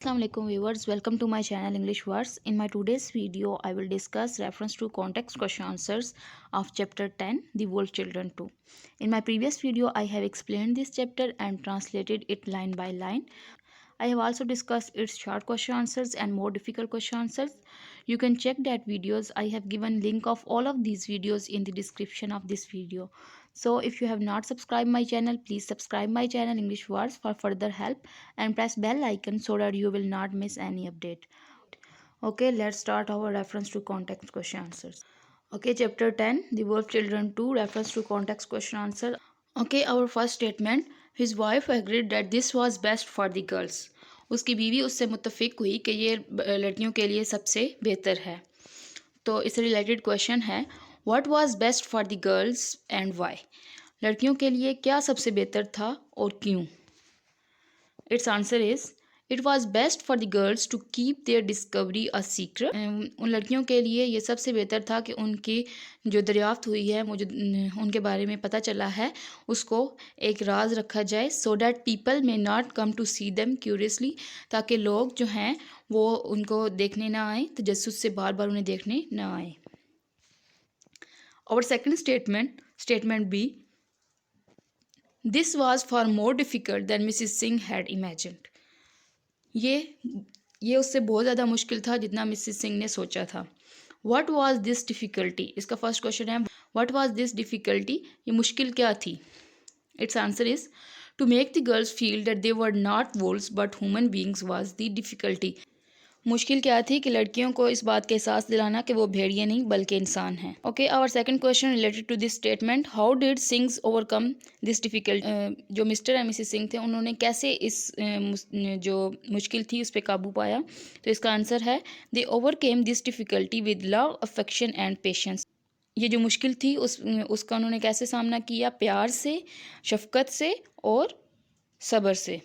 Assalamualaikum viewers, welcome to my channel English Words. In my today's video, I will discuss reference to context question answers of chapter 10, The Wolf Children 2. In my previous video, I have explained this chapter and translated it line by line. I have also discussed its short question answers and more difficult question answers. You can check that videos. I have given link of all of these videos in the description of this video. So if you have not subscribed my channel, please subscribe my channel English Words for further help and press bell icon so that you will not miss any update. Okay, let's start our reference to context question answers. Okay, chapter 10, The Wolf Children 2, reference to context question answer. Okay, our first statement. His wife agreed that this was best for the girls. उसकी बीवी उससे मुत्तफिक हुई कि ये लड़कियों के लिए सबसे बेहतर है. तो इससे रिलेटेड क्वेश्चन है, what was best for the girls and why. लड़कियों के लिए क्या सबसे बेहतर था और क्यों. It's answer is it was best for the girls to keep their discovery a secret. उन लड़कियों के लिए ये सबसे बेहतर था कि उनकी जो दरियाफ्त हुई है, मुझे उनके बारे में पता चला है, उसको एक राज रखा जाए. So that people may not come to see them curiously, ताकि लोग जो हैं वो उनको देखने ना आए, तजस्सुस से बार बार उन्हें देखने ना आए. और second statement B, this was for more difficult than Mrs Singh had imagined. ये उससे बहुत ज़्यादा मुश्किल था जितना मिसिज सिंह ने सोचा था. What was this difficulty. इसका फर्स्ट क्वेश्चन है, व्हाट वाज दिस डिफ़िकल्टी. ये मुश्किल क्या थी. Its answer is to make the girls feel that they were not wolves but human beings was the difficulty. मुश्किल क्या थी कि लड़कियों को इस बात का एहसास दिलाना कि वो भेड़िए नहीं बल्कि इंसान हैं. Okay, our second question related to this statement, how did Singhs overcome this difficult. जो मिस्टर एंड मिसेस सिंह थे, उन्होंने कैसे इस जो मुश्किल थी उस पर काबू पाया. तो इसका आंसर है, they overcame this difficulty with love, affection and patience. ये जो मुश्किल थी उसका उन्होंने कैसे सामना किया. प्यार से, शफकत से और सब्र से.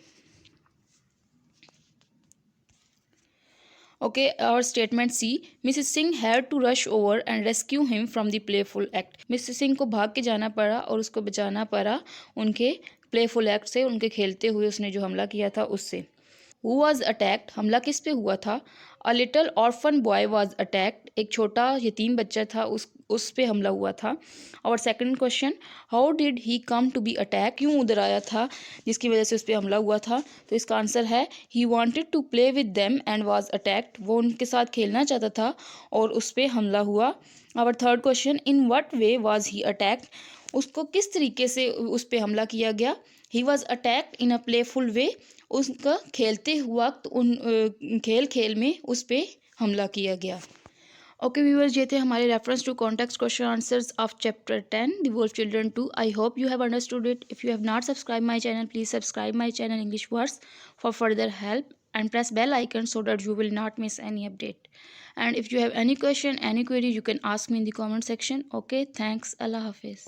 Okay, our statement C. Mrs. Singh had to rush over and rescue him from the playful act. Mrs. Singh को भाग के जाना पड़ा और उसको बचाना पड़ा उनके प्लेफुल एक्ट से, उनके खेलते हुए उसने जो हमला किया था उससे. Who was attacked? हमला किस पे हुआ था. A little orphan boy was attacked. एक छोटा यतीम बच्चा था, उस पे हमला हुआ था. और second question, how did he come to be attack. क्यों उधर आया था जिसकी वजह से उस पर हमला हुआ था. तो इसका आंसर है, he wanted to play with them and was attacked. वो उनके साथ खेलना चाहता था और उस पर हमला हुआ. और third question, in what way was he attacked. उसको किस तरीके से उस पर हमला किया गया. He was attacked in a playful way. उसका खेलते वक्त खेल खेल में उस पर हमला किया गया. ओके व्यूअर्स, ये थे हमारे reference to context question answers of chapter 10 the wolf children 2. I hope you have understood it. If you have not subscribe my channel, please subscribe my channel English Words for further help and press bell icon so that you will not miss any update. And if you have any question, any query, you can ask me in the comment section. Okay, thanks. Allah Hafiz.